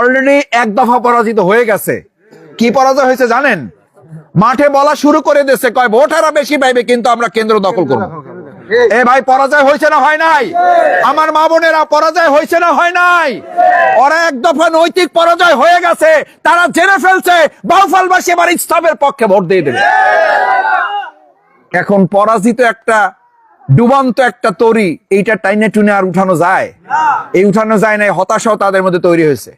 Already এক দফা পরাজিত হয়ে গেছে। কি পরাজয় হয়েছে জানেন? মাঠে বলা শুরু করে দিয়েছে, কয় ভোটাররা বেশি পাইবে কিন্তু আমরা কেন্দ্র দখল করবো। এ ভাই, পরাজয় হয়েছে না হয় নাই? আমার মা বোনেরা, পরাজয় হয়েছে না হয় নাই? ওরা এক দফা নৈতিক পরাজয় হয়ে গেছে। তারা জেনে ফেলছে বাউফলবাসী এবার ইসলামের পক্ষে ভোট দিয়ে দেবে। এখন পরাজিত একটা ডুবান্ত একটা তরি, এইটা টাইনে টুনে আর উঠানো যায়? এই উঠানো যায় না। হতাশাও তাদের মধ্যে তৈরি হয়েছে।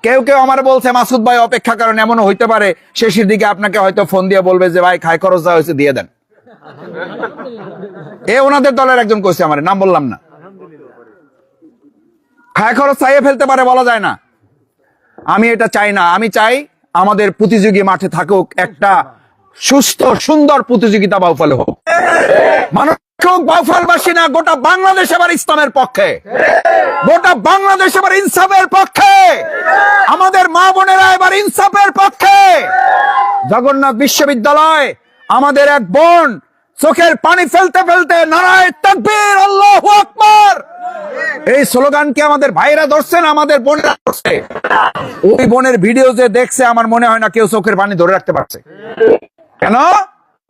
কেউ কেউ আমার বলছে, মাসুদ ভাই অপেক্ষা করেন, এমনও হইতে পারে শেষের দিকে আপনাকে হয়তো ফোন দিয়ে বলবে যে ভাই খাই খরচ যা হয়েছে দিয়ে দেন। এ ওনাদের দলের একজন কইছে, আমার নাম বললাম না। খায় খরচ চাইয়ে ফেলতে পারে, বলা যায় না। আমি এটা চাই না। আমি চাই আমাদের প্রতিযোগী মাঠে থাকুক, একটা সুস্থ সুন্দর প্রতিযোগিতা বাউফলে হোক। মানুষ বাউফলবাসী না, গোটা বাংলাদেশ এবার ইসলামের পক্ষে, গোটা বাংলাদেশ এবার ইনসাফের পক্ষে, আমাদের মা বোনেরা এবার ইনসাফের পক্ষে। জগন্নাথ বিশ্ববিদ্যালয় আমাদের এক বোন চোখের পানি ফেলতে ফেলতে নারায়ে তাকবীর আল্লাহু আকবার এই স্লোগানকে আমাদের ভাইরা ধরছেন, আমাদের বোনেরা ধরছে। ওই বোনের ভিডিও যে দেখছে, আমার মনে হয় না কেউ চোখের পানি ধরে রাখতে পারছে। কেন?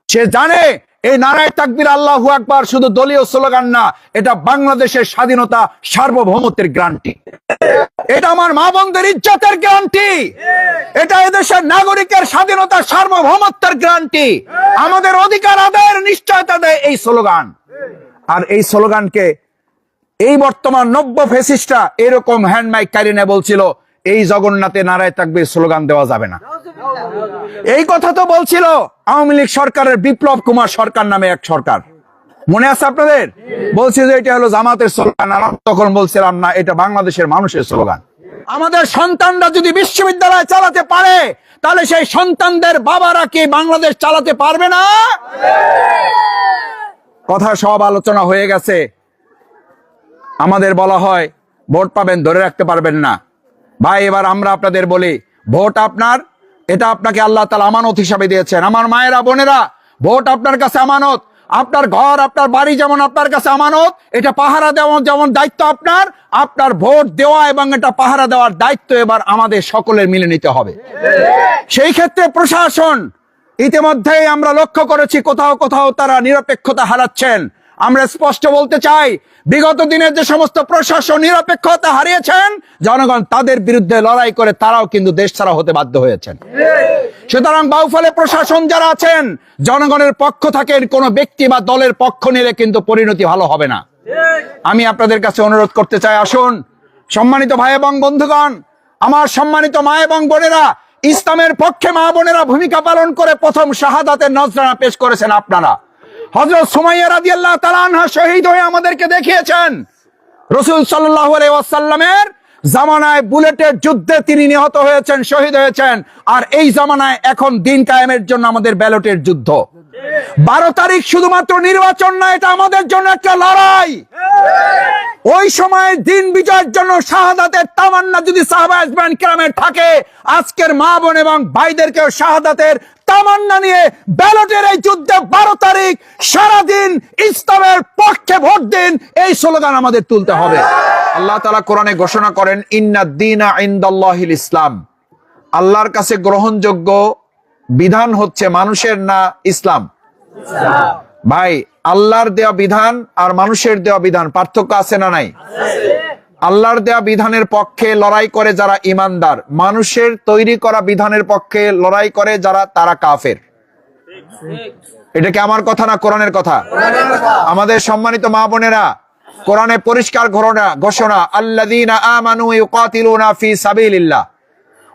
সে জানে এই নারায়ে তাকবীর আল্লাহু আকবার শুধু দলীয় স্লোগান না, এটা বাংলাদেশের স্বাধীনতা সার্বভৌমত্বের গ্যারান্টি। এটা আমার মা বোনদের ইজ্জতের গ্যারান্টি। এটা এদেশের নাগরিকের স্বাধীনতা সার্বভৌমত্বের গ্যারান্টি। আমাদের অধিকার আদায়ের নিশ্চয়তা দেয় এই স্লোগান। আর এই স্লোগানকে এই বর্তমান নব্য ফ্যাসিস্টরা এরকম হ্যান্ড মাইক কারিনে বলছিল, এই জগন্নাথে নারায়ে তাকবীর স্লোগান দেওয়া যাবে না। এই কথা তো বলছিল আওয়ামী লীগ সরকারের বিপ্লব কুমার সরকার নামে এক সরকার, মনে আছে আপনাদের? বলছে যে এটা হলো জামাতের স্লোগান, আর তখন বলছিলাম না, এটা বাংলাদেশের মানুষের স্লোগান। আমাদের সন্তানরা যদি বিশ্ববিদ্যালয় চালাতে পারে, তাহলে সেই সন্তানদের বাবারা কি বাংলাদেশ চালাতে পারবে না? কথা সব আলোচনা হয়ে গেছে। আমাদের বলা হয় ভোট পাবেন, ধরে রাখতে পারবেন না। ভাই, এবার আমরা আপনাদের বলি, ভোট আপনার, এটা আপনাকে আল্লাহ তাআলা আমানত হিসাবে দিয়েছেন। আমার মায়েরা বোনেরা, ভোট আপনার কাছে আমানত। আপনার ঘর, আপনার বাড়ি যেমন আপনার কাছে আমানত, এটা পাহারা দেওয়া যেমন দায়িত্ব আপনার, আপনার ভোট দেওয়া এবং এটা পাহারা দেওয়ার দায়িত্ব এবার আমাদের সকলের মিলে নিতে হবে। সেই ক্ষেত্রে প্রশাসন, ইতিমধ্যেই আমরা লক্ষ্য করেছি কোথাও কোথাও তারা নিরপেক্ষতা হারাচ্ছেন। আমরা স্পষ্ট বলতে চাই, বিগত দিনের যে সমস্ত প্রশাসন নিরপেক্ষতা হারিয়েছেন, জনগণ তাদের বিরুদ্ধে লড়াই করে তারাও কিন্তু দেশ ছাড়া হতে বাধ্য হয়েছেন। সুতরাং বাউফলে প্রশাসন যারা আছেন, জনগণের পক্ষ থাকেন, কোন ব্যক্তি বা দলের পক্ষ নিলে কিন্তু পরিণতি ভালো হবে না। আমি আপনাদের কাছে অনুরোধ করতে চাই, আসুন সম্মানিত ভাই এবং বন্ধুগণ, আমার সম্মানিত মা এবং বোনেরা, ইসলামের পক্ষে মা বোনেরা ভূমিকা পালন করে প্রথম শাহাদাতের নজরানা পেশ করেছেন আপনারা। হযরত সুমাইয়া রাদিয়াল্লাহু তাআলা আনহা শহীদ হয়ে আমাদেরকে দেখিয়েছেন রাসূল সাল্লাল্লাহু আলাইহি ওয়াসাল্লামের জামানায় বুলেটের যুদ্ধে তিনি নিহত হয়েছেন, শহীদ হয়েছেন। আর এই জামানায় এখন দিন কায়েমের জন্য আমাদের ব্যালটের যুদ্ধ। 12 তারিখ শুধুমাত্র নির্বাচন না, এটা আমাদের জন্য একটা লড়াই। ওই সময় দিন বিজয়ের জন্য শাহাদাতের তামান্না যদি সাহাবায়ে আজমাইন কেরামের থাকে, আজকের মা বোন এবং ভাইদেরকেও শাহাদাতের তামান্না নিয়ে ব্যালটের এই যুদ্ধে 12 তারিখ সারাদিন ইসলামের পক্ষে ভোট দিন, এই স্লোগান আমাদের তুলতে হবে। আল্লাহ তাআলা কোরআনে ঘোষণা করেন, ইন্নাদ দীনা ইনদাল্লাহিল ইসলাম। আল্লাহর কাছে গ্রহণযোগ্য বিধান হচ্ছে মানুষের না ইসলাম। ভাই, আল্লাহর দেওয়া বিধান আর মানুষের দেওয়া বিধান পার্থক্য আছে না নাই? আল্লাহর দেওয়া বিধানের পক্ষে লড়াই করে যারা ইমানদার, মানুষের তৈরি করা বিধানের পক্ষে লড়াই করে যারা, তারা কাফের। এটা কি আমার কথা না কোরআনের কথা? আমাদের সম্মানিত মা বোনেরা, কোরআনে পরিষ্কার ঘোষণা, আল্লাযীনা আমানু ইউকাতিলুনা ফি সাবিলিল্লাহ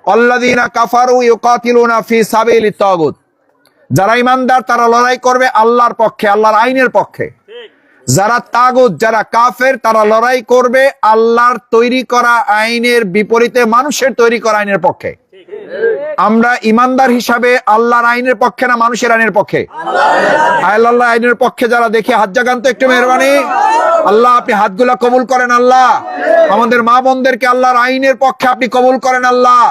ওয়াল্লাযীনা কাফারু ইউকাতিলুনা ফি সাবিলিত তাগুত। যারা ইমানদার তারা লড়াই করবে আল্লাহর পক্ষে, আল্লাহর আইনের পক্ষে। যারা তাগুত, যারা কাফের, তারা লড়াই করবে আল্লাহর তৈরি করা আইনের বিপরীতে, মানুষের তৈরি করা আইনের পক্ষে। আমরা ইমানদার হিসাবে আল্লাহর আইনের পক্ষে না মানুষের আইনের পক্ষে? আল্লাহর আইনের পক্ষে যারা, দেখে হাত জাগান তো একটু, মেহরবানি। আল্লাহ আপনি হাতগুলা কবুল করেন। আল্লাহ আমাদের মা বোনদেরকে আল্লাহর আইনের পক্ষে আপনি কবুল করেন। আল্লাহ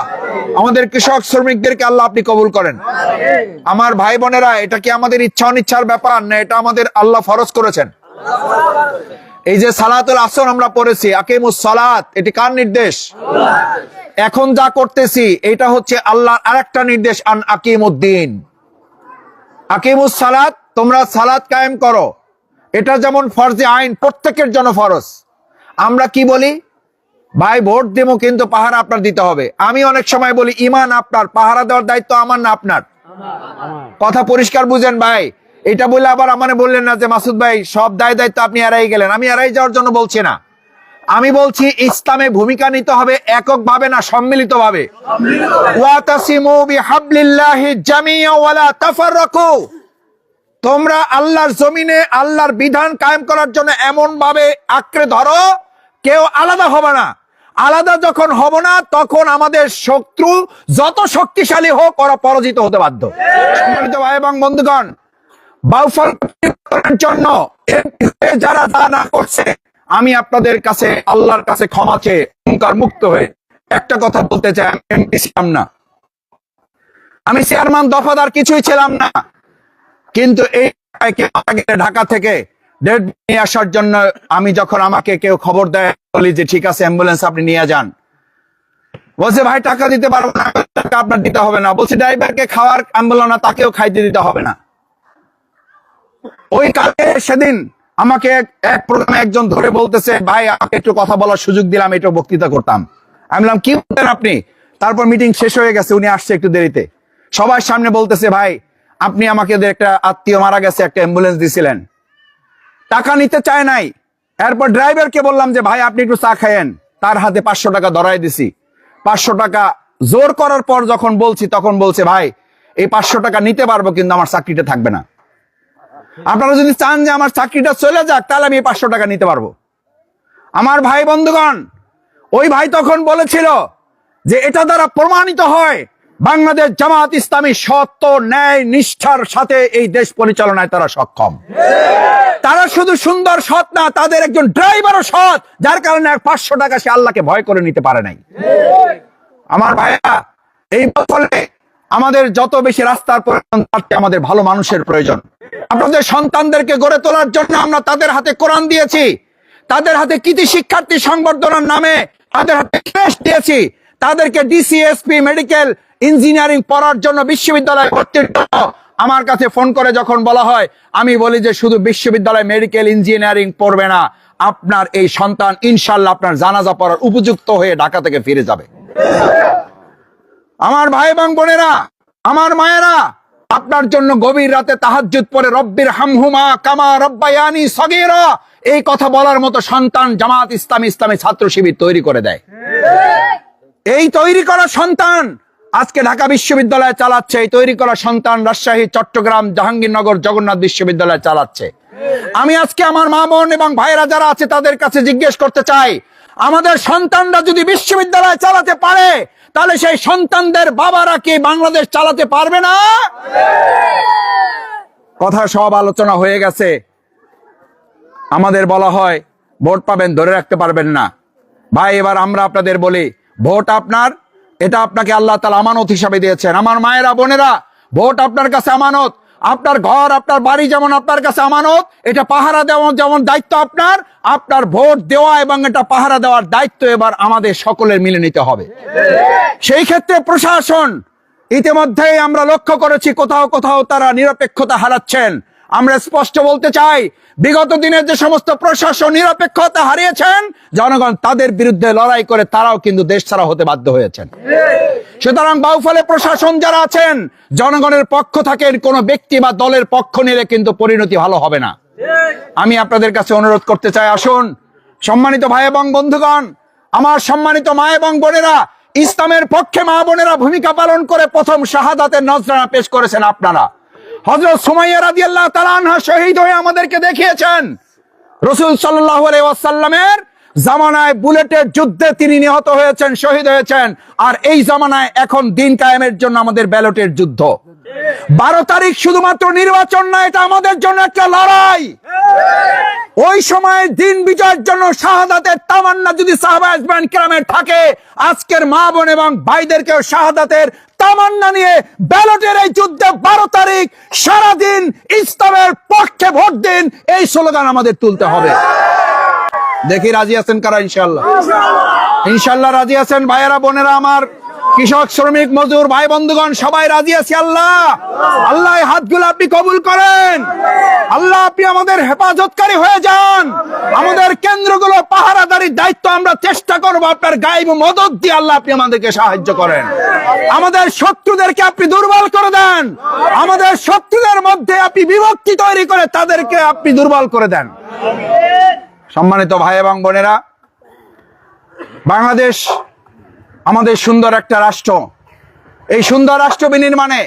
আমাদের কৃষক শ্রমিকদেরকে আল্লাহ আপনি কবুল করেন। আমার ভাই বোনেরা, এটা কি আমাদের ইচ্ছা অনিচ্ছার ব্যাপার না, এটা আমাদের আল্লাহ ফরজ করেছেন। এই যে সালাতুল আসর আমরা পড়েছি, আকিমুস সালাত, এটি কার নির্দেশ? এখন যা করতেছি এটা হচ্ছে আল্লাহর আরেকটা নির্দেশ, আন আকিমুদ্দিন, আকিমুস সালাত, তোমরা সালাত কায়েম করো। এটা যেমন ফরজে আইন, প্রত্যেকের জন্য ফরজ। আমরা কি বলি? ভাই ভোট দেবো কিন্তু পাহারা আপনার দিতে হবে। আমি অনেক সময় বলি ইমান আপনার, পাহারা দেওয়ার দায়িত্ব আমার না আপনার। কথা পরিষ্কার বুঝেন ভাই। এটা বলে আবার আমারে বললেন না যে মাসুদ ভাই সব দায় দায়িত্ব আপনি এড়াই গেলেন। আমি এড়াই যাওয়ার জন্য বলছি না, আমি বলছি ইসলামে ভূমিকা নিতে হবে একক ভাবে না, সম্মিলিত ভাবে। ওয়াতাসিমু বিহাবলিল্লাহি জামিআ ওয়ালা তাফাররাকু, তোমরা আল্লাহর জমিনে আল্লাহর বিধান কায়েম করার জন্য এমন ভাবে আঁকড়ে ধরো, কেউ আলাদা হবে না। আলাদা যখন হব না, তখন আমাদের শত্রু যত শক্তিশালী হোক ওরা পরাজিত হতে বাধ্য। সম্মানিত ভাই এবং বন্ধুগণ, বাউফল জন্য যারা তা না করছে, আমি আপনাদের কাছে আল্লাহর কাছে ক্ষমা চেয়ে অহংকার মুক্ত হয়ে একটা কথা বলতে চাই, আমি এমপি ছিলাম না, আমি চেয়ারম্যান দফাদার কিছুই ছিলাম না, কিন্তু এই ঢাকা থেকে ডেড নিয়ে আসার জন্য আমি যখন আমাকে কেউ খবর দেয়, বলি যে ঠিক আছে অ্যাম্বুলেন্স আপনি নিয়ে যান, বলছে ভাই টাকা দিতে পারবো না, টাকা আপনার দিতে হবে না। বলছে ড্রাইভারকে খাওয়ার অ্যাম্বুলেন্স না, তাকেও খাইতে দিতে হবে না। ওই কালকে সেদিন আমাকে এক প্রোগ্রামে একজন ধরে বলতেছে ভাই আমাকে একটু কথা বলার সুযোগ দিলাম, একটু বক্তৃতা করতাম। আমি বললাম কি বলতেন আপনি? তারপর মিটিং শেষ হয়ে গেছে, উনি আসছে একটু দেরিতে, সবার সামনে বলতেছে ভাই আপনি আমাকে একটা আত্মীয় মারা গেছে, একটা অ্যাম্বুলেন্স দিছিলেন, টাকা নিতে চায় নাই। এরপর ড্রাইভারকে বললাম যে ভাই আপনি একটু চা খায়েন, তার হাতে 500 টাকা ধরাই দিছি। 500 টাকা জোর করার পর যখন বলছি, তখন বলছে ভাই এই 500 টাকা নিতে পারবো কিন্তু আমার চাকরিটা থাকবে না। আপনারা যদি চান যে আমার চাকরিটা চলে যাক, তাহলে আমি 500 টাকা নিতে পারবো। আমার ভাই বন্ধুগণ, ওই ভাই তখন বলেছিল যে এটা দ্বারা প্রমাণিত হয় বাংলাদেশ জামাত ইসলামী সত্য ন্যায় নিষ্ঠার সাথে এই দেশ পরিচালনায় তারা সক্ষম। তারা শুধু সুন্দর সৎ না, তাদের একজন ড্রাইভারও সৎ, যার কারণে 500 টাকা সে আল্লাহকে ভয় করে নিতে পারে নাই। আমার ভাইয়া, এই ফলে আমাদের যত বেশি রাস্তার প্রয়োজন, তার চেয়ে আমাদের ভালো মানুষের প্রয়োজন। আপনাদের সন্তানদেরকে গড়ে তোলার জন্য আমরা তাদের হাতে কোরআন দিয়েছি, তাদের হাতে কৃতি শিক্ষার্থী সংবর্ধনার নামে তাদের হাতে ক্রেশ দিয়েছি, তাদেরকে ডিসিএসপি মেডিকেল ইঞ্জিনিয়ারিং পড়ার জন্য বিশ্ববিদ্যালয়ে ভর্তির জন্য আমার কাছে ফোন করে যখন বলা হয়, আমি বলি যে শুধু বিশ্ববিদ্যালয় মেডিকেল ইঞ্জিনিয়ারিং পড়বে না, আপনার এই সন্তান ইনশাআল্লাহ আপনার জানাজা পড়ার উপযুক্ত হয়ে ঢাকা থেকে ফিরে যাবে। আমার ভাই এবং বোনেরা, আমার মায়েরা, আপনার জন্য গভীর রাতে তাহাজ্জুদ পড়ে রব্বির হামহুমা কামা রব্বায়ানি সগীরা এই কথা বলার মতো সন্তান জামাত ইসলামী ইসলামী ছাত্র শিবির তৈরি করে দেয়। এই তৈরি করা সন্তান আজকে ঢাকা বিশ্ববিদ্যালয়ে চালাচ্ছে, এই তৈরি করা সন্তান রাজশাহী, চট্টগ্রাম, জাহাঙ্গীরনগর, জগন্নাথ বিশ্ববিদ্যালয়ে চালাচ্ছে। আমি আজকে আমার মা বোন এবং ভাইরা যারা আছে তাদের কাছে জিজ্ঞেস করতে চাই, আমাদের সন্তানরা যদি বিশ্ববিদ্যালয় চালাতে পারে, তাহলে সেই সন্তানদের বাবারা কি বাংলাদেশ চালাতে পারবে না? কথা সব আলোচনা হয়ে গেছে। আমাদের বলা হয় ভোট পাবেন, ধরে রাখতে পারবেন না। ভাই এবার আমরা আপনাদের বলি, ভোট আপনার, এটা আপনাকে আল্লাহ তাআলা আমানত হিসাবে দিয়েছেন। আমার মায়েরা বোনেরা, ভোট আপনার কাছে আমানত। আপনার ঘর, আপনার বাড়ি যেমন আপনার কাছে আমানত, এটা পাহারা দেওয়া যেমন দায়িত্ব আপনার, আপনার ভোট দেওয়া এবং এটা পাহারা দেওয়ার দায়িত্ব এবার আমাদের সকলের মিলে নিতে হবে। সেই ক্ষেত্রে প্রশাসন, ইতিমধ্যেই আমরা লক্ষ্য করেছি কোথাও কোথাও তারা নিরপেক্ষতা হারাচ্ছেন। আমরা স্পষ্ট বলতে চাই, বিগত দিনের যে সমস্ত প্রশাসন নিরপেক্ষতা হারিয়েছেন, জনগণ তাদের বিরুদ্ধে লড়াই করে তারাও কিন্তু দেশ ছাড়া হতে বাধ্য হয়েছেন। সুতরাং বাউফলে প্রশাসন যারা আছেন, জনগণের পক্ষ থাকেন, কোন ব্যক্তি বা দলের পক্ষ নিলে কিন্তু পরিণতি ভালো হবে না। আমি আপনাদের কাছে অনুরোধ করতে চাই, আসুন সম্মানিত ভাই এবং বন্ধুগণ, আমার সম্মানিত মা এবং বোনেরা, ইসলামের পক্ষে মা বোনেরা ভূমিকা পালন করে প্রথম শাহাদাতের নজরানা পেশ করেছেন আপনারা। হযরত সুমাইয়া রাদিয়াল্লাহু তাআলা আনহা শহীদ হয়ে আমাদেরকে দেখিয়েছেন রাসূল সাল্লাল্লাহু আলাইহি ওয়াসাল্লামের জামানায় বুলেটের যুদ্ধে তিনি নিহত হয়েছেন, শহীদ হয়েছেন। আর এই জামানায় এখন দিন কায়েমের জন্য আমাদের ব্যালটের যুদ্ধ। 12 তারিখ শুধুমাত্র নির্বাচন না, এটা আমাদের জন্য একটা লড়াই। ওই সময় দিন বিজয়ের জন্য শাহাদাতের তামান্না যদি সাহাবায়ে ইজমাইন কেরামের থাকে, আজকের মা বোন এবং ভাইদেরকেও শাহাদাতের তামান্না নিয়ে ব্যালটের এই যুদ্ধে 12 তারিখ সারাদিন ইসলামের পক্ষে ভোট দিন, এই স্লোগান আমাদের তুলতে হবে। দেখি রাজি আছেন কারা? ইনশাল্লাহ, ইনশাল্লাহ রাজি আছেন ভাইয়েরা বোনেরা আমার, কৃষক শ্রমিক মজদুর ভাই বন্ধুগণ সবাই রাজি আছি। আল্লাহ আল্লাহ এই হাতগুলো আপনি কবুল করেন। আল্লাহ আপনি আমাদের হেফাজতকারী হয়ে যান। আমাদের কেন্দ্রগুলো পাহারাদারির দায়িত্ব আমরা চেষ্টা করবো আপনার গায়েব মদদ দিয়ে। আল্লাহ আপনি আমাদেরকে সাহায্য করেন। আমাদের শত্রুদেরকে আপনি দুর্বল করে দেন। আমাদের শত্রুদের মধ্যে আপনি বিভক্তি তৈরি করে তাদেরকে আপনি দুর্বল করে দেন। সম্মানিত ভাই এবং বোনেরা, বাংলাদেশ আমাদের সুন্দর একটা রাষ্ট্র। এই সুন্দর রাষ্ট্র বিনির্মাণে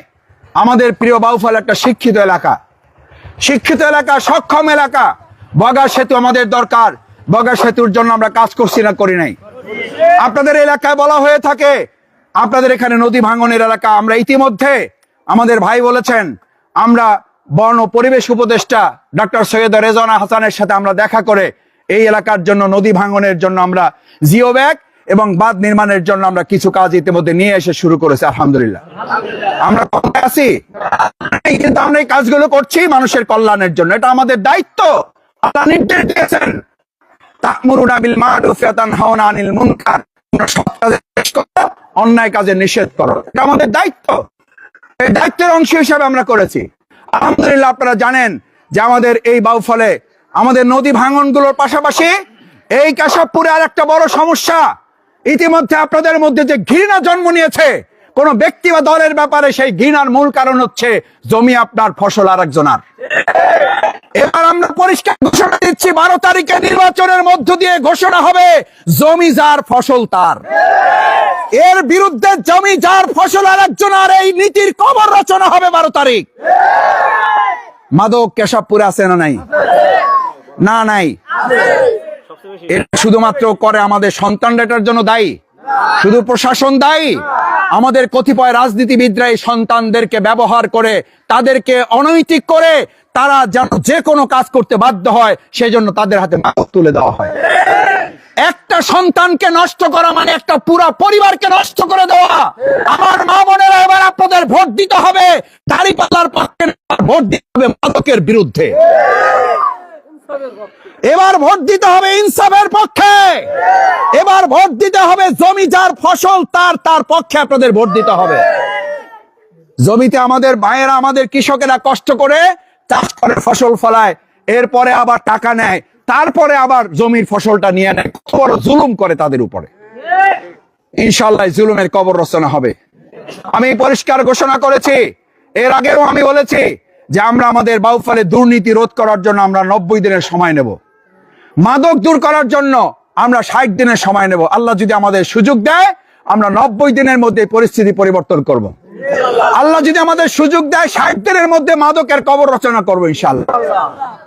আমাদের প্রিয় বাউফল একটা শিক্ষিত এলাকা, শিক্ষিত এলাকা, সক্ষম এলাকা। বগা সেতু আমাদের দরকার। বগা সেতুর জন্য আমরা কাজ করছি না, করি নাই? আপনাদের এলাকায় বলা হয়ে থাকে আপনাদের এখানে নদী ভাঙনের এলাকা। আমরা ইতিমধ্যে আমাদের ভাই বলেছেন, আমরা বন ও পরিবেশ উপদেষ্টা ডক্টর সৈয়দ রেজওয়ানা হাসানের সাথে আমরা দেখা করে এই এলাকার জন্য নদী ভাঙনের জন্য আমরা জিও ব্যাগ এবং বাঁধ নির্মাণের জন্য আমরা কিছু কাজ ইতিমধ্যে নিয়ে এসে শুরু করেছি। আলহামদুলিল্লাহ, আমরা ক্ষমতায় আছি কিন্তু আমরা এই কাজগুলো করছি মানুষের কল্যাণের জন্য। এটা আমাদের দায়িত্ব। আল্লাহ নির্দেশ দিয়েছেন, তা'মুরুনা বিল মা'রুফ ওয়া তানহাউনা আনিল মুনকার, সৎ কাজে আদেশ করো, অন্যায় কাজে নিষেধ করো। এটা আমাদের দায়িত্ব। এই দায়িত্বের অংশ হিসাবে আমরা করেছি। আলহামদুলিল্লাহ, আপনারা জানেন যে আমাদের এই বাউফলে আমাদের নদী ভাঙনগুলোর পাশাপাশি এই কেশবপুরে আর একটা বড় সমস্যা। ইতিমধ্যে আপনাদের মধ্যে যে ঘৃণা জন্ম নিয়েছে কোন ব্যক্তি বা দলের ব্যাপারে, সেই ঘৃণার মূল কারণ হচ্ছে জমি আপনার, ফসল আর একজনার। এবার আমরা পরিষ্কার ঘোষণা দিচ্ছি, 12 তারিখে নির্বাচনের মধ্য দিয়ে ঘোষণা হবে জমি যার ফসল তার। এর বিরুদ্ধে জমি যার ফসল আর একজনার, এই নীতির কবর রচনা হবে 12 তারিখ। মাদক কেশবপুরে আছে না নাই? না নাই। এটা শুধুমাত্র করে আমাদের সন্তানরা এটার জন্য দায়ী? শুধু প্রশাসন দায়ী? আমাদের কতিপয় রাজনীতিবিদরা এই সন্তানদেরকে ব্যবহার করে, তাদেরকে অনৈতিক করে তারা যেন যে কোনো কাজ করতে বাধ্য হয়, সেই জন্য তাদের হাতে মাদক তুলে দেওয়া হয়। একটা সন্তানকে নষ্ট করা মানে একটা পুরো পরিবারকে নষ্ট করে দেওয়া। আমার মা বোনেরা, এবার আপনাদের ভোট দিতে হবে দাঁড়িপাল্লার পক্ষে, ভোট দিতে হবে মাদকের বিরুদ্ধে। এবার ভোট দিতে হবে ইনসাফের পক্ষে। এবার ভোট দিতে হবে জমি যার ফসল তার, তার পক্ষে আপনাদের ভোট দিতে হবে। জমিতে আমাদের ভাইয়েরা, আমাদের কৃষকেরা কষ্ট করে চাষ করে, ফসল ফলায়, এরপরে আবার টাকা নেয়, তারপরে আবার জমির ফসলটা নিয়ে নেয়। কত বড় জুলুম করে তাদের উপরে। ইনশাআল্লাহ জুলুমের কবর রচনা হবে। আমি পরিষ্কার ঘোষণা করেছি, এর আগেও আমি বলেছি যে আমরা আমাদের বাউফলে দুর্নীতি রোধ করার জন্য আমরা 90 দিনের সময় নেব। মাদক দূর করার জন্য আমরা 60 দিনের সময় নেব। আল্লাহ যদি আমাদের সুযোগ দেয়, আমরা 90 দিনের মধ্যে পরিস্থিতি পরিবর্তন করব। আল্লাহ যদি আমাদের সুযোগ দেয়, 60 দিনের মধ্যে মাদকের কবর রচনা করবো ইনশাআল্লাহ।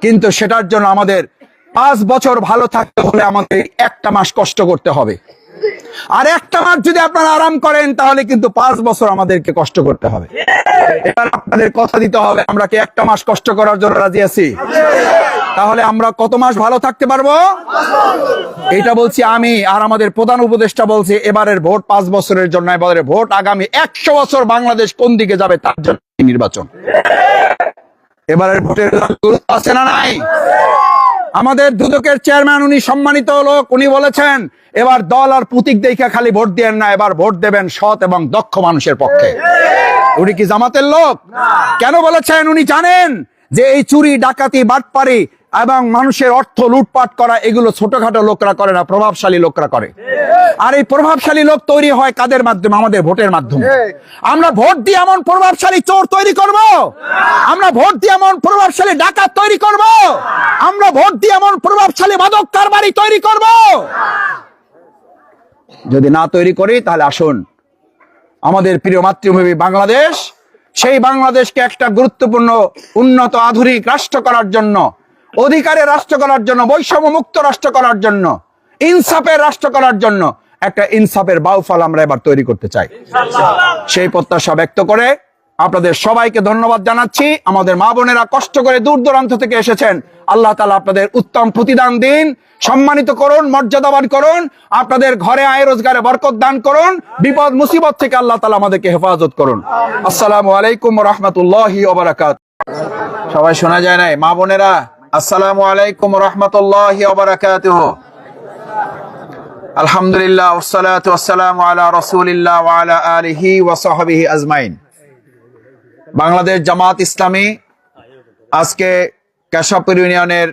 কিন্তু সেটার জন্য আমাদের 5 বছর ভালো থাকতে হলে আমাদের একটা মাস কষ্ট করতে হবে। আর একটা মাস যদি আপনারা আরাম করেন, তাহলে কিন্তু 5 বছর আমাদেরকে কষ্ট করতে হবে। এবার আপনাদের কথা দিতে হবে, আমরা কি একটা মাস কষ্ট করার জন্য রাজি আছি? তাহলে আমরা কত মাস ভালো থাকতে পারবো? এটা বলছি আমি, আর আমাদের প্রধান উপদেষ্টা বলছে এবারের ভোট 5 বছরের জন্য। এবারের ভোট আগামী 100 বছর বাংলাদেশ কোন দিকে যাবে তার জন্য নির্বাচন। এবারের ভোটের গুরুত্ব আছে না নাই? আমাদের দুদকের চেয়ারম্যান, উনি সম্মানিত লোক, উনি বলেছেন এবার দল আর প্রতীক দেখে খালি ভোট দেন না, এবার ভোট দেবেন সৎ এবং দক্ষ মানুষের পক্ষে। উনি কি জামাতের লোক? কেন বলেছেন? উনি জানেন যে এই চুরি, ডাকাতি, বাটপারি এবং মানুষের অর্থ লুটপাট করা, এগুলো ছোটখাটো লোকরা করে না, প্রভাবশালী লোকরা করে। আর এই প্রভাবশালী লোক তৈরি হয় কাদের মাধ্যমে? আমাদের ভোটের মাধ্যমে। আমরা ভোট দিয়ে এমন প্রভাবশালী চোর তৈরি করব? আমরা ভোট দিয়ে এমন প্রভাবশালী ডাকাত তৈরি করব? আমরা ভোট দিয়ে এমন প্রভাবশালী মাদক কারবারি তৈরি করব? যদি না তৈরি করি, তাহলে আসুন আমাদের প্রিয় মাতৃভূমি বাংলাদেশ, সেই বাংলাদেশকে একটা গুরুত্বপূর্ণ, উন্নত, আধুনিক রাষ্ট্র করার জন্য, অধিকারের রাষ্ট্র করার জন্য, বৈষম্য মুক্ত রাষ্ট্র করার জন্য, ইনসাফের রাষ্ট্র করার জন্য একটা ইনসাফের বাউফল আমরা এবার তৈরি করতে চাই। সেই প্রত্যাশা ব্যক্ত করে আপনাদের সবাইকে ধন্যবাদ জানাচ্ছি। আমাদের মা বোনেরা কষ্ট করে দূর দূরান্ত থেকে এসেছেন। আল্লাহ তাআলা আপনাদের উত্তম প্রতিদান দিন, সম্মানিত করুন, মর্যাদাবান করুন, আপনাদের ঘরে আয় রোজগারে বরকত দান করুন, বিপদ মুসিবত থেকে আল্লাহ তাআলা আমাদেরকে হেফাজত করুন। আসসালামু আলাইকুম ওয়া রাহমাতুল্লাহি ওয়া বারাকাতুহু। সবাই শোনা যায় নাই? মা বোনেরা, আসসালামু আলাইকুম ওয়া রাহমাতুল্লাহি ওয়া বারাকাতুহু। আলহামদুলিল্লাহ ওয়াসসালাতু ওয়াসসালামু আলা রাসূলিল্লাহ ওয়া আলা আলিহি ওয়া সাহবিহি আজমাইন। বাংলাদেশ জামাত ইসলামী আজকে কেশবপুর ইউনিয়নের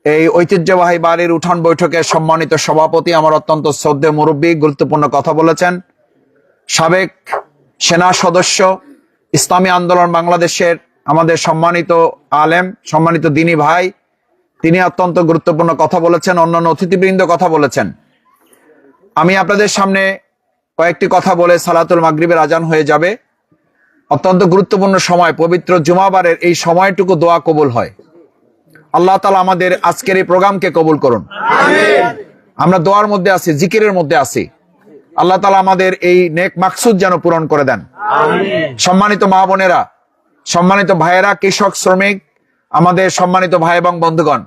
এই ঐতিহ্যবাহী বাড়ির উঠান বৈঠকের সম্মানিত সভাপতি, আমার অত্যন্ত শ্রদ্ধেয় মুরব্বী, গুরুত্বপূর্ণ কথা বলেছেন। সাবেক সেনা সদস্য, ইসলামী আন্দোলন বাংলাদেশের আমাদের সম্মানিত আলেম, সম্মানিত দিনী ভাই, তিনি অত্যন্ত গুরুত্বপূর্ণ কথা বলেছেন। অন্যান্য অতিথিবৃন্দ কথা বলেছেন। আমি আপনাদের সামনে কয়েকটি কথা বলে সালাতুল মাগরিবের আজান হয়ে যাবে। অত্যন্ত গুরুত্বপূর্ণ সময়, পবিত্র জুমাবারের এই সময়টুকু দোয়া কবুল হয়। আল্লাহ তাআলা আমাদের আজকের এই প্রোগ্রামকে কবুল করুন। আমরা দোয়ার মধ্যে আছি, জিকিরের মধ্যে আছি। আল্লাহ তাআলা আমাদের এই নেক মাকসুদ যেন পূরণ করে দেন। সম্মানিত মা বোনেরা, সম্মানিত ভাইয়েরা, কৃষক, শ্রমিক, আমাদের সম্মানিত ভাই এবং বন্ধুগণ,